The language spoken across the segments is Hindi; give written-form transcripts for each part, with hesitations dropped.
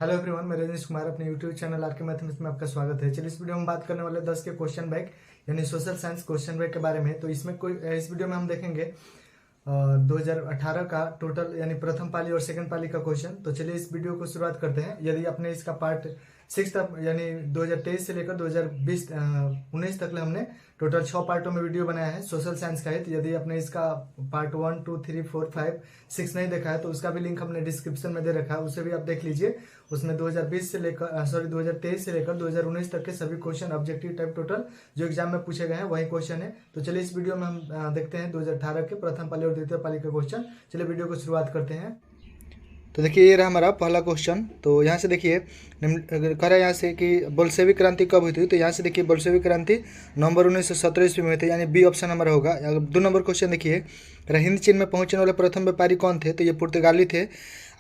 हेलो एवरीवन, मैं रजनीश कुमार अपने यूट्यूब चैनल आर के मैथमेटिक्स में आपका स्वागत है। चलिए, इस वीडियो में बात करने वाले 10 के क्वेश्चन बैंक यानी सोशल साइंस क्वेश्चन बैंक के बारे में। तो इस वीडियो में हम देखेंगे 2018 का टोटल यानी प्रथम पाली और सेकंड पाली का क्वेश्चन। तो चलिए इस वीडियो को शुरुआत करते हैं। यदि आपने इसका पार्ट 6 तक यानी 2023 से लेकर 2019 तक हमने टोटल 6 पार्टों में वीडियो बनाया है सोशल साइंस का है। तो यदि आपने इसका पार्ट 1, 2, 3, 4, 5, 6 नहीं देखा है तो उसका भी लिंक हमने डिस्क्रिप्शन में दे रखा है, उसे भी आप देख लीजिए। उसमें 2020 से लेकर 2023 से लेकर 2019 तक के सभी क्वेश्चन ऑब्जेक्टिव टाइप टोटल जो एग्जाम में पूछे गए हैं वही क्वेश्चन है। तो चलिए इस वीडियो में हम देखते हैं 2018 के प्रथम पाली और द्वितीय पाली का क्वेश्चन। चलिए वीडियो को शुरुआत करते हैं। तो देखिए, ये रहा हमारा पहला क्वेश्चन। तो यहाँ से देखिए कह रहा है यहाँ से कि बोल्शेविक क्रांति कब हुई थी। तो यहाँ से देखिए बोल्शेविक क्रांति नवंबर 1917 ईस्वी में हुई थी, यानी बी ऑप्शन हमारा होगा। 2 नंबर क्वेश्चन देखिए, हिंद चीन में पहुंचने वाले प्रथम व्यापारी कौन थे। तो ये पुर्तगाली थे।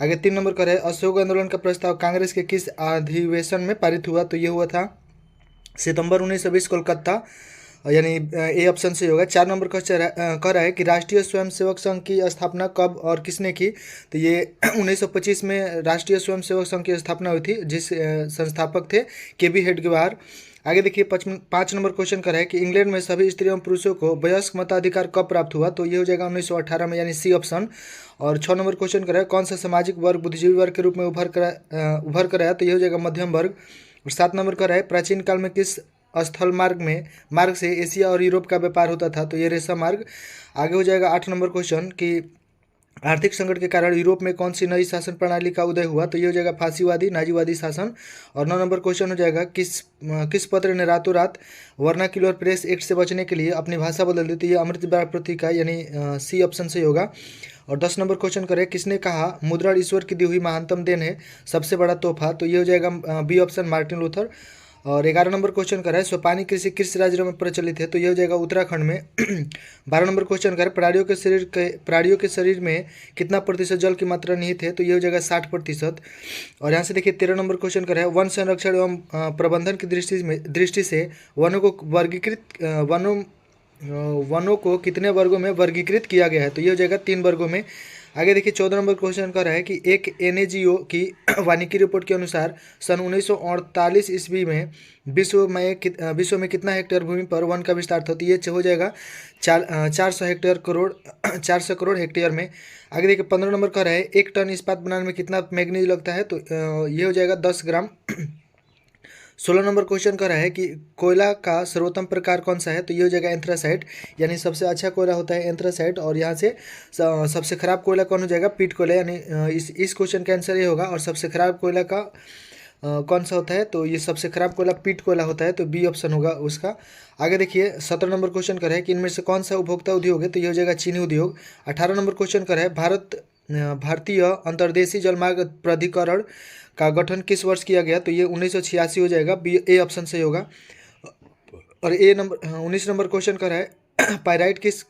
आगे 3 नंबर का है अशोक आंदोलन का प्रस्ताव कांग्रेस के किस अधिवेशन में पारित हुआ। तो ये हुआ था सितंबर 1920 कोलकाता, यानी ए ऑप्शन से होगा। 4 नंबर का कह रहा है कि राष्ट्रीय स्वयंसेवक संघ की स्थापना कब और किसने की। तो ये 1925 में राष्ट्रीय स्वयंसेवक संघ की स्थापना हुई थी, जिस संस्थापक थे KB हेडगेवार। आगे देखिए 5 नंबर क्वेश्चन कर रहा है कि इंग्लैंड में सभी स्त्रियों और पुरुषों को वयस्क मताधिकार कब प्राप्त हुआ। तो ये हो जाएगा 1918 में, यानी सी ऑप्शन। और 6 नंबर क्वेश्चन कर रहा है कौन सा सामाजिक वर्ग बुद्धिजीवी वर्ग के रूप में उभर कर आया। तो ये हो जाएगा मध्यम वर्ग। और 7 नंबर का है प्राचीन काल में किस स्थल मार्ग से एशिया और यूरोप का व्यापार होता था। तो ये रेशम मार्ग। आगे हो जाएगा 8 नंबर क्वेश्चन कि आर्थिक संकट के कारण यूरोप में कौन सी नई शासन प्रणाली का उदय हुआ। तो ये हो जाएगा फांसीवादी नाजीवादी शासन। और 9 नंबर क्वेश्चन हो जाएगा किस पत्र ने रातों रात वर्नाक्युलर प्रेस एक्ट से बचने के लिए अपनी भाषा बदल दी। तो ये अमृतबार पत्रिका यानी सी ऑप्शन से होगा। और 10 नंबर क्वेश्चन करें किसने कहा मुद्रण ईश्वर की दी हुई महानतम देन है, सबसे बड़ा तोहफा। तो ये हो जाएगा बी ऑप्शन मार्टिन लूथर। और 11 नंबर क्वेश्चन कर रहा है सोपानी कृषि किस राज्य में प्रचलित है। तो ये हो जाएगा उत्तराखंड में। 12 नंबर क्वेश्चन कर प्राणियों के शरीर में कितना प्रतिशत जल की मात्रा निहित है। तो ये हो जाएगा 60%। और यहाँ से देखिए 13 नंबर क्वेश्चन कर रहा है वन संरक्षण एवं प्रबंधन की दृष्टि से वनों को कितने वर्गों में वर्गीकृत किया गया है। तो ये हो जाएगा 3 वर्गों में। आगे देखिए 14 नंबर क्वेश्चन का है कि एक NAGO की वानिकी रिपोर्ट के अनुसार सन 1948 ईस्वी में विश्व में कितना हेक्टेयर भूमि पर वन का विस्तार था। तो ये हो जाएगा 400 करोड़ हेक्टेयर में। आगे देखिए 15 नंबर का है 1 टन इस्पात बनाने में कितना मैग्नीज लगता है। तो ये हो जाएगा 10 ग्राम। 16 नंबर क्वेश्चन का है कि कोयला का सर्वोत्तम प्रकार कौन सा है। तो ये हो जाएगा एंथ्रासाइट, यानी सबसे अच्छा कोयला होता है एंथ्रासाइट। और यहाँ से सबसे खराब कोयला कौन हो जाएगा, पीट कोयला, यानी इस क्वेश्चन का आंसर ये होगा। और सबसे खराब कोयला का कौन सा होता है। तो ये सबसे खराब कोयला पीट कोयला होता है। तो बी ऑप्शन होगा उसका। आगे देखिए 17 नंबर क्वेश्चन का है कि इनमें से कौन सा उपभोक्ता उद्योग है। तो ये हो जाएगा चीनी उद्योग। 18 नंबर क्वेश्चन का है भारतीय अंतर्देशीय जलमार्ग प्राधिकरण का गठन किस वर्ष किया गया। तो ये 1986 हो जाएगा, बी ए ऑप्शन से होगा। और 19 नंबर क्वेश्चन का है पाइराइट किस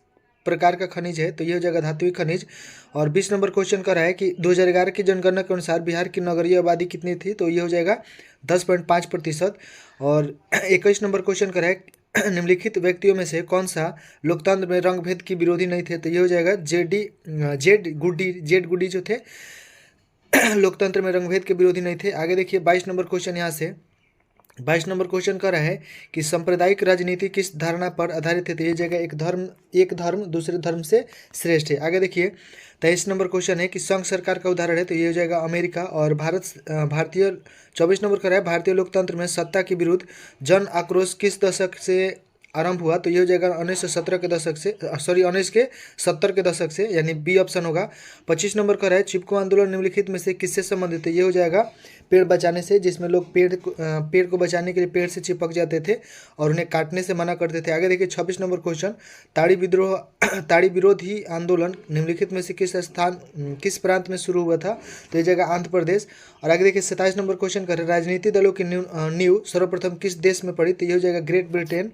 प्रकार का खनिज है। तो ये हो जाएगा धात्विक खनिज। और 20 नंबर क्वेश्चन का है कि 2011 की जनगणना के अनुसार बिहार की नगरीय आबादी कितनी थी। तो ये हो जाएगा 10.5%। और 21 नंबर क्वेश्चन का है निम्नलिखित व्यक्तियों में से कौन सा लोकतंत्र में रंग भेद की विरोधी नहीं थे। तो ये हो जाएगा जेड गुडी जो थे लोकतंत्र में रंगभेद के विरोधी नहीं थे। आगे देखिए 22 नंबर क्वेश्चन यहाँ से 22 नंबर क्वेश्चन का है कि सांप्रदायिक राजनीति किस धारणा पर आधारित है। तो ये जगह एक धर्म दूसरे धर्म से श्रेष्ठ है। आगे देखिए 23 नंबर क्वेश्चन है कि संघ सरकार का उदाहरण है। तो ये हो जाएगा अमेरिका। और भारतीय 24 नंबर का है भारतीय लोकतंत्र में सत्ता के विरुद्ध जन आक्रोश किस दशक से आरंभ हुआ। तो ये हो जाएगा 1917 के दशक से 1970 के दशक से, यानी बी ऑप्शन होगा। 25 नंबर का है चिपको आंदोलन निम्नलिखित में से किससे संबंधित है। ये हो जाएगा पेड़ बचाने से, जिसमें लोग पेड़ को बचाने के लिए पेड़ से चिपक जाते थे और उन्हें काटने से मना करते थे। आगे देखिए 26 नंबर क्वेश्चन ताड़ी विरोधी आंदोलन निम्नलिखित में से किस प्रांत में शुरू हुआ था। तो ये जगह आंध्र प्रदेश। और आगे देखिए 27 नंबर क्वेश्चन कर राजनीतिक दलों की नींव सर्वप्रथम किस देश में पड़ी। तो ये हो जाएगा ग्रेट ब्रिटेन,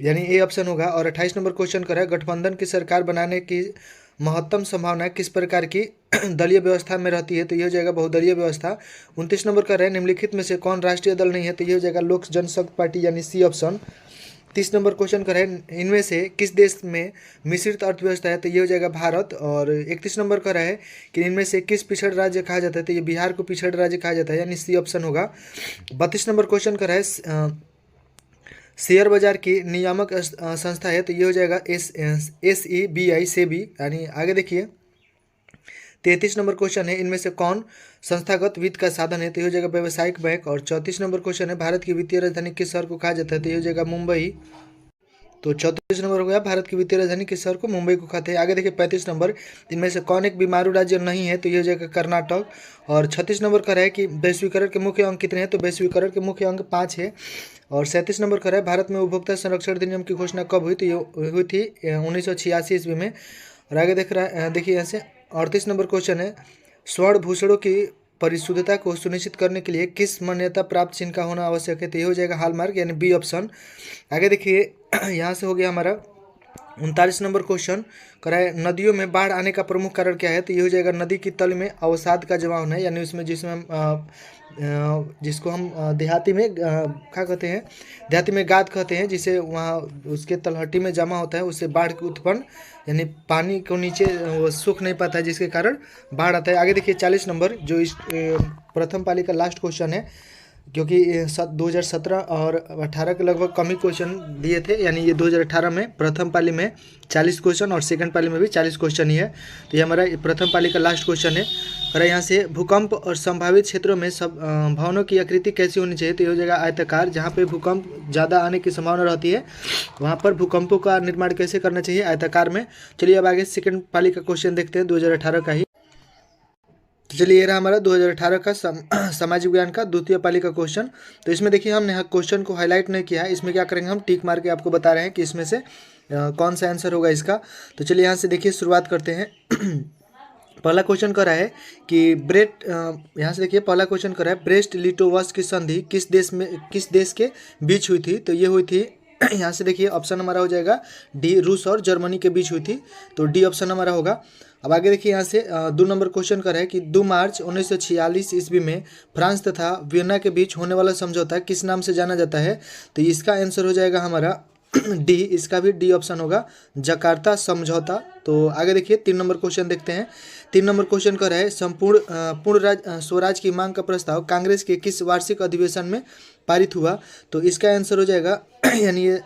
यानी ए ऑप्शन होगा। और 28 नंबर क्वेश्चन कर गठबंधन की सरकार बनाने की महत्तम संभावना किस प्रकार की दलीय व्यवस्था में रहती है। तो ये हो जाएगा बहुदलीय व्यवस्था। 29 नंबर का है निम्नलिखित में से कौन राष्ट्रीय दल नहीं है। तो ये हो जाएगा लोक जनशक्ति पार्टी, यानी सी ऑप्शन। 30 नंबर क्वेश्चन का है, इनमें से किस देश में मिश्रित अर्थव्यवस्था है, तो ये हो जाएगा भारत। और 31 नंबर का है कि इनमें से किस पिछड़ राज्य कहा जाता है, तो ये बिहार को पिछड़ राज्य कहा जाता है, यानी सी ऑप्शन होगा। 32 नंबर क्वेश्चन का है शेयर बाजार की नियामक संस्था है, तो ये हो जाएगा SEBI सेबी, यानी आगे देखिए 33 नंबर क्वेश्चन है, इनमें से कौन संस्थागत वित्त का साधन है, तो ये हो जाएगा व्यावसायिक बैंक। और 34 नंबर क्वेश्चन है, भारत की वित्तीय राजधानी किस शहर को कहा जाता है, तो ये हो जाएगा मुंबई। तो 34 नंबर हो गया, भारत की वित्तीय राजधानी किस शहर को मुंबई को कहते हैं। आगे देखिए 35 नंबर, इनमें से कौन एक बीमारू राज्य नहीं है, तो ये हो जाएगा कर्नाटक। और 36 नंबर का है कि वैश्वीकरण के मुख्य अंक कितने हैं, तो वैश्वीकरण के मुख्य अंक 5 है। और 37 नंबर का है, भारत में उपभोक्ता संरक्षण अधिनियम की घोषणा कब हुई, तो ये हुई थी 1986 ईस्वी में। और आगे देखिए यहाँ से 38 नंबर क्वेश्चन है, स्वर्ण भूषणों की परिशुद्धता को सुनिश्चित करने के लिए किस मान्यता प्राप्त चिन्ह का होना आवश्यक है, तो ये हो जाएगा हॉलमार्क, यानी बी ऑप्शन। आगे देखिए यहाँ से हो गया हमारा 39 नंबर क्वेश्चन कराए, नदियों में बाढ़ आने का प्रमुख कारण क्या है, तो ये हो जाएगा नदी की तल में अवसाद का जमाव होना है, यानी उसमें जिसको हम देहाती में क्या कहते हैं, देहाती में गाद कहते हैं, जिसे वहाँ उसके तलहटी में जमा होता है, उससे बाढ़ की उत्पन्न, यानी पानी को नीचे वो सूख नहीं पाता है, जिसके कारण बाढ़ आता है। आगे देखिए 40 नंबर, जो इस प्रथम पाली का लास्ट क्वेश्चन है, क्योंकि 2017 और 18 के लगभग कम ही क्वेश्चन दिए थे, यानी ये 2018 में प्रथम पाली में 40 क्वेश्चन और सेकंड पाली में भी 40 क्वेश्चन ही है। तो ये हमारा प्रथम पाली का लास्ट क्वेश्चन है। और यहाँ से भूकंप और संभावित क्षेत्रों में सब भवनों की आकृति कैसी होनी चाहिए, तो ये हो जाएगा आयताकार। जहाँ पे भूकंप ज़्यादा आने की संभावना रहती है वहाँ पर भूकंपों का निर्माण कैसे करना चाहिए, आयताकार में। चलिए अब आगे सेकंड पाली का क्वेश्चन देखते हैं, 2018 का ही। तो चलिए ये रहा हमारा 2018 का सामाजिक विज्ञान का द्वितीय पाली का क्वेश्चन। तो इसमें देखिए हमने क्वेश्चन को हाईलाइट नहीं किया है, इसमें क्या करेंगे, हम टिक मार के आपको बता रहे हैं कि इसमें से कौन सा आंसर होगा इसका। तो चलिए यहाँ से देखिए शुरुआत करते हैं। पहला क्वेश्चन कर रहा है कि यहाँ से देखिए पहला क्वेश्चन कर रहा है, ब्रेस्ट लिटोवस की संधि किस देश के बीच हुई थी, तो ये हुई थी यहाँ से देखिए ऑप्शन हमारा हो जाएगा डी, रूस और जर्मनी के बीच हुई थी, तो डी ऑप्शन हमारा होगा। अब आगे देखिए यहाँ से 2 नंबर क्वेश्चन कर है कि 2 मार्च 1946 ईस्वी में फ्रांस तथा वियना के बीच होने वाला समझौता किस नाम से जाना जाता है, तो इसका आंसर हो जाएगा हमारा डी, इसका भी डी ऑप्शन होगा, जकार्ता समझौता। तो आगे देखिए 3 नंबर क्वेश्चन देखते हैं। 3 नंबर क्वेश्चन का है, पूर्ण स्वराज की मांग का प्रस्ताव कांग्रेस के किस वार्षिक अधिवेशन में पारित हुआ, तो इसका आंसर हो जाएगा यानी ये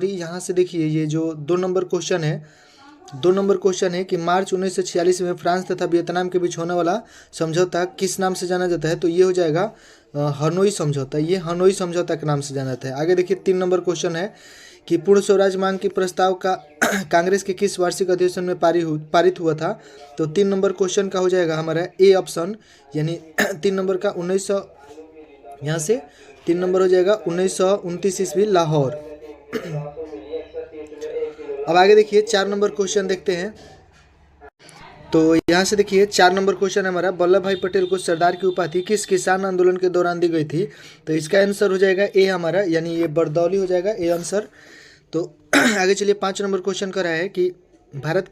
यहाँ से देखिए ये जो 2 नंबर क्वेश्चन है, 2 नंबर क्वेश्चन है कि मार्च 1946 में फ्रांस तथा वियतनाम के बीच होने वाला समझौता किस नाम से जाना जाता है, तो ये हो जाएगा हनोई समझौता, ये हनोई समझौता के नाम से जाना जाता है। आगे देखिए 3 नंबर क्वेश्चन है कि पूर्ण स्वराज मांग के प्रस्ताव का कांग्रेस के किस वार्षिक अधिवेशन में पारित हुआ था, तो 3 नंबर क्वेश्चन का हो जाएगा हमारा ए ऑप्शन, यानी 3 नंबर का 1900, यहाँ से 3 नंबर हो जाएगा 1929 ईस्वी लाहौर। अब आगे देखिए 4 नंबर क्वेश्चन देखते हैं। तो यहाँ से देखिए 4 नंबर क्वेश्चन है हमारा, वल्लभ भाई पटेल को सरदार की उपाधि किस किसान आंदोलन के दौरान दी गई थी, तो इसका आंसर हो जाएगा ए हमारा, यानी ये बरदौली हो जाएगा ए आंसर। तो आगे चलिए 5 नंबर क्वेश्चन का है कि भारत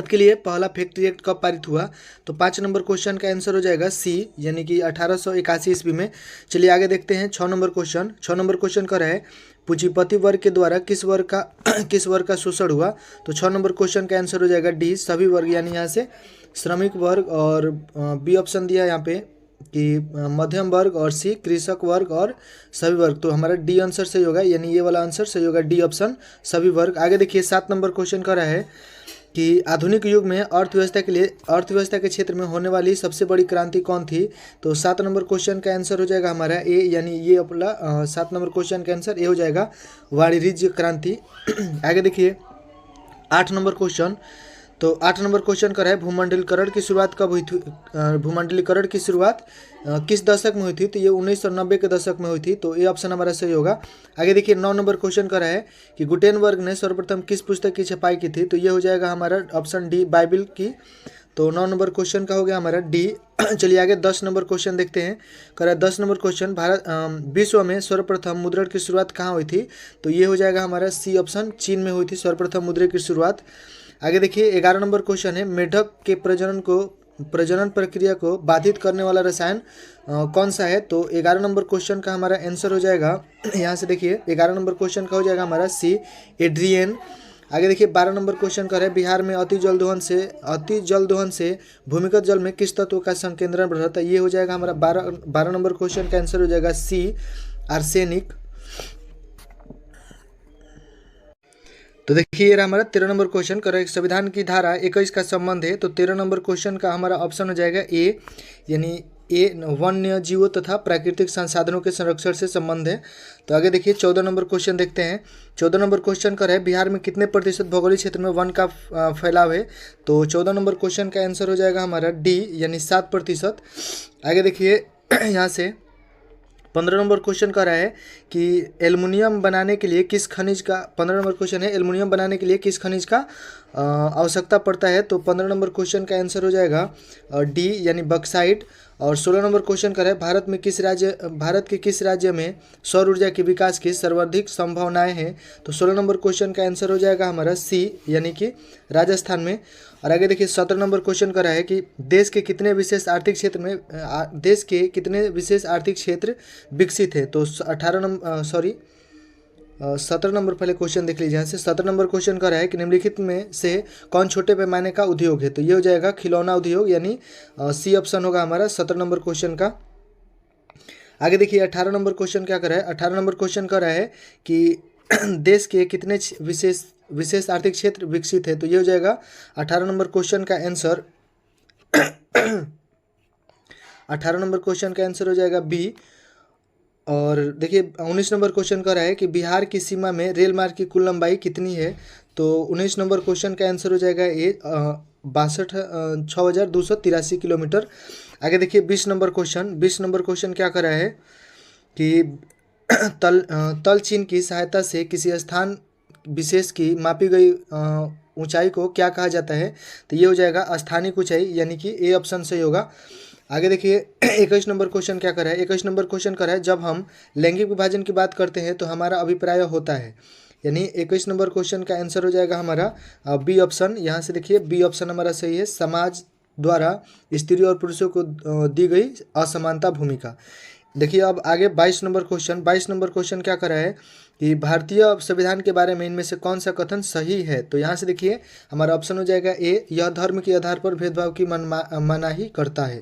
के लिए पहला फैक्ट्री एक्ट कब पारित हुआ, तो 5 नंबर क्वेश्चन का आंसर हो जाएगा सी, यानी कि 1881 ईस्वी में। चलिए आगे देखते हैं 6 नंबर क्वेश्चन। 6 नंबर क्वेश्चन का है, पूंजीपति वर्ग के द्वारा किस वर्ग का शोषण हुआ, तो 6 नंबर क्वेश्चन का आंसर हो जाएगा डी, सभी वर्ग, यानी यहाँ से श्रमिक वर्ग, और बी ऑप्शन दिया यहाँ पे कि मध्यम वर्ग, और सी कृषक वर्ग और सभी वर्ग, तो हमारा डी आंसर सही होगा, यानी ये वाला आंसर सही होगा, डी ऑप्शन सभी वर्ग। आगे देखिए 7 नंबर क्वेश्चन का है कि आधुनिक युग में अर्थव्यवस्था के क्षेत्र में होने वाली सबसे बड़ी क्रांति कौन थी, तो 7 नंबर क्वेश्चन का आंसर हो जाएगा हमारा ए, यानी ये अपना 7 नंबर क्वेश्चन का आंसर ए हो जाएगा, वाणिज्य क्रांति। आगे देखिए 8 नंबर क्वेश्चन। तो 8 नंबर क्वेश्चन का है, भूमंडलीकरण की शुरुआत कब हुई थी, भूमंडलीकरण की शुरुआत किस दशक में हुई थी, तो ये 1990 के दशक में हुई थी, तो ये ऑप्शन हमारा सही होगा। आगे देखिए 9 नंबर क्वेश्चन का है कि गुटेनबर्ग ने सर्वप्रथम किस पुस्तक की छपाई की थी, तो ये हो जाएगा हमारा ऑप्शन डी, बाइबिल की। तो 9 नंबर क्वेश्चन का हो गया हमारा डी। चलिए आगे 10 नंबर क्वेश्चन देखते हैं। 10 नंबर क्वेश्चन, विश्व में सर्वप्रथम मुद्रण की शुरुआत कहाँ हुई थी, तो ये हो जाएगा हमारा सी ऑप्शन, चीन में हुई थी सर्वप्रथम मुद्रा की शुरुआत। आगे देखिए 11 नंबर क्वेश्चन है, मेढक के प्रजनन को प्रजनन प्रक्रिया को बाधित करने वाला रसायन कौन सा है? तो 11 नंबर क्वेश्चन का हमारा आंसर हो जाएगा यहाँ से देखिए 11 नंबर क्वेश्चन का हो जाएगा हमारा सी, एड्रियन। आगे देखिए 12 नंबर क्वेश्चन का है बिहार में अति जल दोहन से भूमिगत जल में किस तत्व का संकेंद्रण बढ़ता है? ये हो जाएगा हमारा 12 नंबर क्वेश्चन का आंसर हो जाएगा सी, आर्सेनिक। तो देखिए ये रहा हमारा 13 नंबर क्वेश्चन कर संविधान की धारा 21 का संबंध है। तो 13 नंबर क्वेश्चन का हमारा ऑप्शन हो जाएगा ए, यानी ए वन्य जीवों तथा प्राकृतिक संसाधनों के संरक्षण से संबंध है। तो आगे देखिए 14 नंबर क्वेश्चन देखते हैं। 14 नंबर क्वेश्चन कर है बिहार में कितने प्रतिशत भौगोलिक क्षेत्र में वन का फैलाव है? तो 14 नंबर क्वेश्चन का आंसर हो जाएगा हमारा डी, यानी 7%। आगे देखिए यहाँ से 15 नंबर क्वेश्चन कह रहा है कि एल्युमिनियम बनाने के लिए किस खनिज का 15 नंबर क्वेश्चन है एल्युमिनियम बनाने के लिए किस खनिज का आवश्यकता पड़ता है? तो 15 नंबर क्वेश्चन का आंसर हो जाएगा डी, यानी बक्साइट। और 16 नंबर क्वेश्चन कर है भारत के किस राज्य में सौर ऊर्जा के विकास की सर्वाधिक संभावनाएं हैं? तो 16 नंबर क्वेश्चन का आंसर हो जाएगा हमारा सी, यानी कि राजस्थान में। और आगे देखिए 17 नंबर क्वेश्चन कर रहा है कि देश के कितने विशेष आर्थिक क्षेत्र विकसित है? तो 17 नंबर पहले क्वेश्चन देख लीजिए। यहाँ से 17 नंबर क्वेश्चन कर रहा है कि निम्नलिखित में से कौन छोटे पैमाने का उद्योग है? तो ये हो जाएगा खिलौना उद्योग, यानी सी ऑप्शन होगा हमारा 17 नंबर क्वेश्चन का। आगे देखिए 18 नंबर क्वेश्चन क्या कर रहा है? 18 नंबर क्वेश्चन कर रहा है कि देश के कितने विशेष आर्थिक क्षेत्र विकसित है? तो ये हो जाएगा 18 नंबर क्वेश्चन का आंसर 18 नंबर क्वेश्चन का आंसर हो जाएगा बी। और देखिए 19 नंबर क्वेश्चन कर रहा है कि बिहार की सीमा में रेल मार्ग की कुल लंबाई कितनी है? तो 19 नंबर क्वेश्चन का आंसर हो जाएगा ए, 6283 किलोमीटर। आगे देखिए 20 नंबर क्वेश्चन क्या कर रहा है कि तल चिन्ह की सहायता से किसी स्थान विशेष की मापी गई ऊंचाई को क्या कहा जाता है? तो ये हो जाएगा स्थानिक ऊंचाई, यानी कि ए ऑप्शन सही होगा। आगे देखिए 21 नंबर क्वेश्चन क्या कर रहा है? 21 नंबर क्वेश्चन कर रहा है जब हम लैंगिक विभाजन की बात करते हैं तो हमारा अभिप्राय होता है, यानी 21 नंबर क्वेश्चन का आंसर हो जाएगा हमारा बी ऑप्शन। यहाँ से देखिए बी ऑप्शन हमारा सही है, समाज द्वारा स्त्री और पुरुषों को दी गई असमानता भूमिका। देखिए अब आगे 22 नंबर क्वेश्चन क्या कर रहा है कि भारतीय संविधान के बारे में इनमें से कौन सा कथन सही है? तो यहाँ से देखिए हमारा ऑप्शन हो जाएगा ए, यह धर्म के आधार पर भेदभाव की मनाही करता है।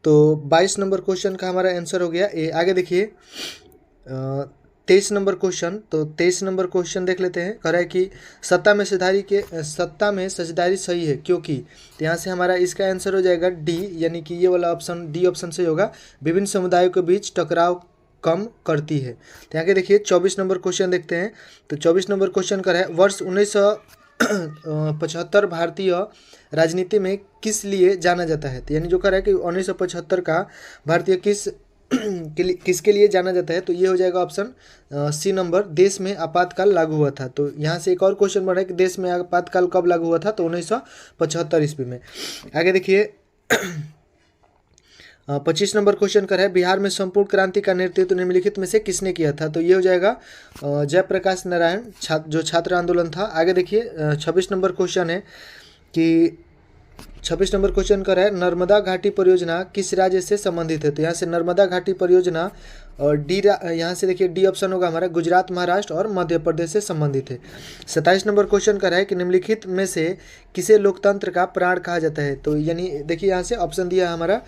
तो 22 नंबर क्वेश्चन का हमारा आंसर हो गया ए। आगे देखिए 23 नंबर क्वेश्चन। तो 23 नंबर क्वेश्चन देख लेते हैं। कह रहा है कि सत्ता में साझेदारी सही है क्योंकि, तो यहाँ से हमारा इसका आंसर हो जाएगा डी, यानी कि ये वाला ऑप्शन डी ऑप्शन सही होगा, विभिन्न समुदायों के बीच टकराव कम करती है। तो आगे देखिए 24 नंबर क्वेश्चन देखते हैं। तो 24 नंबर क्वेश्चन कर रहा है वर्ष 1975 भारतीय राजनीति में किस लिए जाना जाता है? तो यानी जो कह रहा है कि 1975 का भारतीय किसके लिए जाना जाता है? तो ये हो जाएगा ऑप्शन सी नंबर, देश में आपातकाल लागू हुआ था। तो यहाँ से एक और क्वेश्चन बढ़ा है कि देश में आपातकाल कब लागू हुआ था? तो 1975 ईस्वी में। आगे देखिए 25 नंबर क्वेश्चन कर है बिहार में संपूर्ण क्रांति का नेतृत्व निम्नलिखित में से किसने किया था? तो ये हो जाएगा जयप्रकाश नारायण, जो छात्र आंदोलन था। आगे देखिए 26 नंबर क्वेश्चन है कि 26 नंबर क्वेश्चन कर है नर्मदा घाटी परियोजना किस राज्य से संबंधित है? तो यहाँ से नर्मदा घाटी परियोजना और डी, यहाँ से देखिए डी ऑप्शन होगा हमारा, गुजरात, महाराष्ट्र और मध्य प्रदेश से संबंधित है। 27 नंबर क्वेश्चन कर है कि निम्नलिखित में से किसे लोकतंत्र का प्राण कहा जाता है? तो यानी देखिए यहाँ से ऑप्शन दिया है हमारा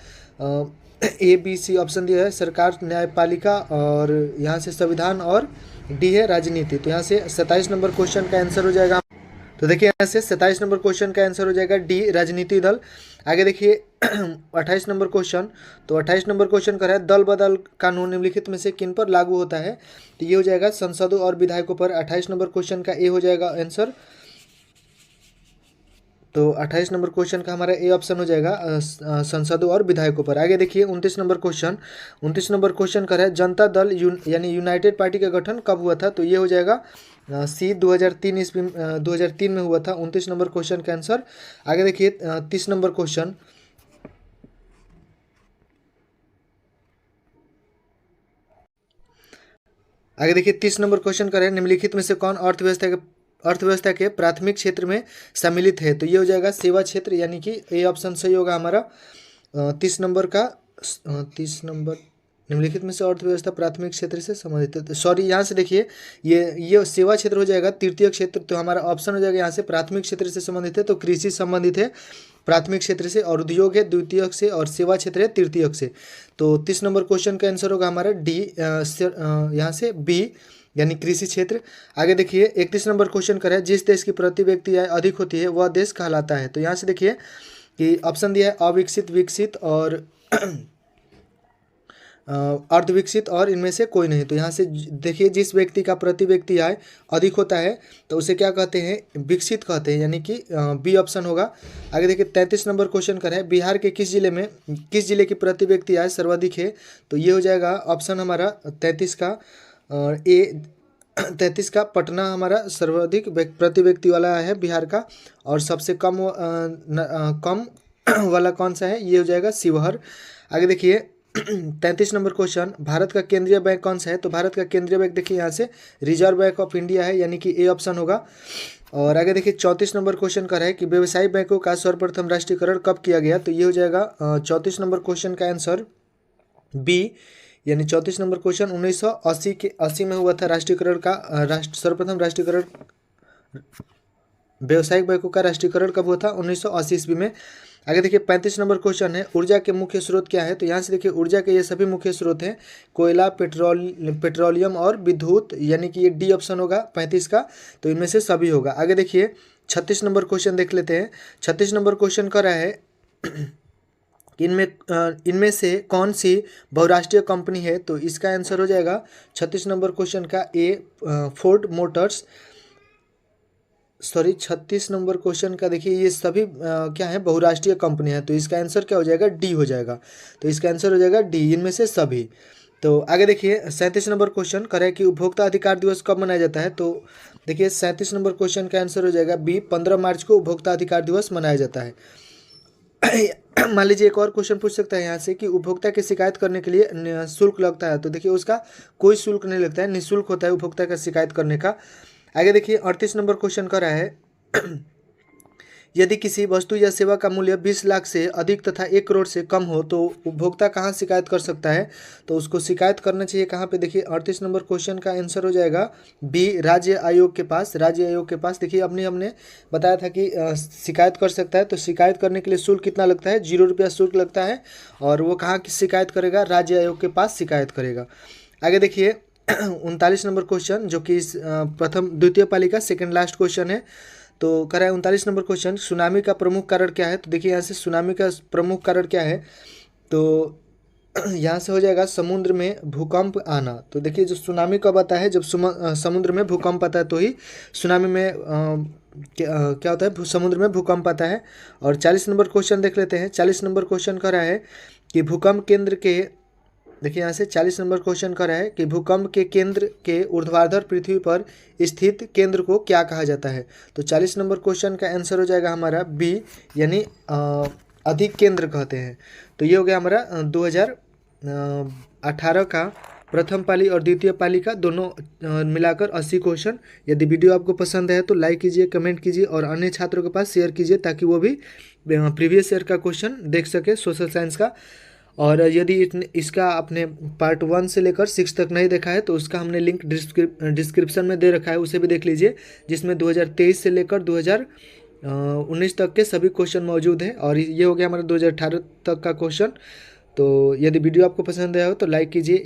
ए बी सी ऑप्शन दिया है, सरकार, न्यायपालिका और यहाँ से संविधान, और डी है राजनीति। तो यहाँ से 27 नंबर क्वेश्चन का आंसर हो जाएगा, तो देखिए यहाँ से 27 नंबर क्वेश्चन का आंसर हो जाएगा डी, राजनीति दल। आगे देखिए 28 नंबर क्वेश्चन। तो 28 नंबर क्वेश्चन कर रहा है दल बदल कानून निम्नलिखित में से किन पर लागू होता है? तो ये हो जाएगा सांसदों और विधायकों पर। 28 नंबर क्वेश्चन का ए हो जाएगा आंसर। तो 28 नंबर क्वेश्चन का हमारा ए ऑप्शन हो जाएगा संसदों और विधायकों पर। आगे देखिए 29 नंबर क्वेश्चन। 29 नंबर क्वेश्चन कर है जनता दल यानी यूनाइटेड पार्टी का गठन कब हुआ था? तो ये हो जाएगा सी 2003 में हुआ था। 29 नंबर क्वेश्चन का आंसर। आगे देखिए 30 नंबर क्वेश्चन। आगे देखिए 30 नंबर क्वेश्चन कर है निम्नलिखित में से कौन अर्थव्यवस्था के अर्थव्यवस्था के प्राथमिक क्षेत्र में सम्मिलित है? तो ये हो जाएगा सेवा क्षेत्र, यानी कि ए ऑप्शन सही होगा हमारा। 30 नंबर का 30 नंबर निम्नलिखित में से अर्थव्यवस्था प्राथमिक क्षेत्र से संबंधित है। सॉरी, यहाँ से देखिए ये सेवा क्षेत्र हो जाएगा, तृतीय क्षेत्र। तो हमारा ऑप्शन हो जाएगा यहाँ से प्राथमिक क्षेत्र से संबंधित है, तो कृषि संबंधित है प्राथमिक क्षेत्र से, और उद्योग है द्वितीयक से, और सेवा क्षेत्र है तृतीयक से। तो 30 नंबर क्वेश्चन का आंसर होगा हमारा डी, यहाँ से बी, यानी कृषि क्षेत्र। आगे देखिए 31 नंबर क्वेश्चन कर है, जिस देश की प्रति व्यक्ति आय अधिक होती है वह देश कहलाता है। तो यहाँ से देखिए कि ऑप्शन दिया है अविकसित, विकसित और अर्धविकसित, और इनमें से कोई नहीं। तो यहाँ से देखिए जिस व्यक्ति का प्रति व्यक्ति आय अधिक होता है तो उसे क्या कहते हैं? विकसित कहते हैं, यानी कि बी ऑप्शन होगा। आगे देखिए 33 नंबर क्वेश्चन कर है, बिहार के किस जिले की प्रति व्यक्ति आय सर्वाधिक है? तो ये हो जाएगा ऑप्शन हमारा 33 का ए, 33 का पटना हमारा सर्वाधिक प्रति व्यक्ति वाला है बिहार का, और सबसे कम वाला कौन सा है? ये हो जाएगा शिवहर। आगे देखिए 33 नंबर क्वेश्चन, भारत का केंद्रीय बैंक कौन सा है? तो भारत का केंद्रीय बैंक देखिए यहाँ से रिजर्व बैंक ऑफ इंडिया है, यानी कि ए ऑप्शन होगा। और आगे देखिए 34 नंबर क्वेश्चन का है कि व्यवसायिक बैंकों का सर्वप्रथम राष्ट्रीयकरण कब किया गया? तो ये हो जाएगा 34 नंबर क्वेश्चन का आंसर बी, यानी 34 नंबर क्वेश्चन 1980 में हुआ था राष्ट्रीयकरण का। सर्वप्रथम राष्ट्रीयकरण व्यवसायिक बैंकों का राष्ट्रीयकरण कब हुआ था? 1980 ईस्वी में। आगे देखिए 35 नंबर क्वेश्चन है, ऊर्जा के मुख्य स्रोत क्या है? तो यहाँ से देखिए ऊर्जा के ये सभी मुख्य स्रोत हैं, कोयला, पेट्रोलियम और विद्युत, यानी कि ये डी ऑप्शन होगा 35 का। तो इनमें से सभी होगा। आगे देखिए 36 नंबर क्वेश्चन देख लेते हैं। 36 नंबर क्वेश्चन कर रहा है इनमें से कौन सी बहुराष्ट्रीय कंपनी है? तो इसका आंसर हो जाएगा 36 नंबर क्वेश्चन का A, Ford Motors. Sorry 36 number question का देखिए ये सभी क्या है? बहुराष्ट्रीय कंपनी है। तो इसका आंसर क्या हो जाएगा? डी हो जाएगा। तो इसका आंसर हो जाएगा डी, इनमें से सभी। तो आगे देखिए 37 नंबर क्वेश्चन करे कि उपभोक्ता अधिकार दिवस कब मनाया जाता है? तो देखिए 37 नंबर क्वेश्चन का आंसर हो जाएगा बी, 15 मार्च को उपभोक्ता अधिकार दिवस मनाया जाता है। मान लीजिए एक और क्वेश्चन पूछ सकता है यहाँ से कि उपभोक्ता की शिकायत करने के लिए शुल्क लगता है? तो देखिए उसका कोई शुल्क नहीं लगता है, निःशुल्क होता है उपभोक्ता का शिकायत करने का। आगे देखिए 38 नंबर क्वेश्चन कर रहा है यदि किसी वस्तु या सेवा का मूल्य 20 लाख से अधिक तथा 1 करोड़ से कम हो तो उपभोक्ता कहाँ शिकायत कर सकता है? तो उसको शिकायत करना चाहिए कहाँ पे? देखिए 38 नंबर क्वेश्चन का आंसर हो जाएगा बी, राज्य आयोग के पास। राज्य आयोग के पास देखिए हमने बताया था कि शिकायत कर सकता है। तो शिकायत करने के लिए शुल्क कितना लगता है? 0 रुपया शुल्क लगता है, और वो कहाँ की शिकायत करेगा? राज्य आयोग के पास शिकायत करेगा। आगे देखिए 39 नंबर क्वेश्चन, जो कि द्वितीय पाली का सेकंड लास्ट क्वेश्चन है। तो कह रहा है 39 नंबर क्वेश्चन, सुनामी का प्रमुख कारण क्या है? तो देखिए यहाँ से सुनामी का प्रमुख कारण क्या है? तो यहाँ से हो जाएगा समुद्र में भूकंप आना। तो देखिए जो सुनामी कब आता है? जब समुद्र में भूकंप आता है तो ही सुनामी में क्या होता है? समुद्र में भूकंप आता है। और 40 नंबर क्वेश्चन देख लेते हैं। 40 नंबर क्वेश्चन कह रहा है कि भूकंप केंद्र के, देखिए यहाँ से 40 नंबर क्वेश्चन कर रहा है कि भूकंप के केंद्र के ऊर्ध्वाधर पृथ्वी पर स्थित केंद्र को क्या कहा जाता है? तो 40 नंबर क्वेश्चन का आंसर हो जाएगा हमारा बी, यानी अधिक केंद्र कहते हैं। तो ये हो गया हमारा 2018 का प्रथम पाली और द्वितीय पाली का दोनों मिलाकर 80 क्वेश्चन। यदि वीडियो आपको पसंद है तो लाइक कीजिए, कमेंट कीजिए और अन्य छात्रों के पास शेयर कीजिए ताकि वो भी प्रीवियस ईयर का क्वेश्चन देख सके सोशल साइंस का। और यदि इसका आपने पार्ट 1 से लेकर 6 तक नहीं देखा है तो उसका हमने लिंक डिस्क्रिप्शन में दे रखा है, उसे भी देख लीजिए, जिसमें 2023 से लेकर 2019 तक के सभी क्वेश्चन मौजूद हैं। और ये हो गया हमारा 2018 तक का क्वेश्चन। तो यदि वीडियो आपको पसंद आया हो तो लाइक कीजिए।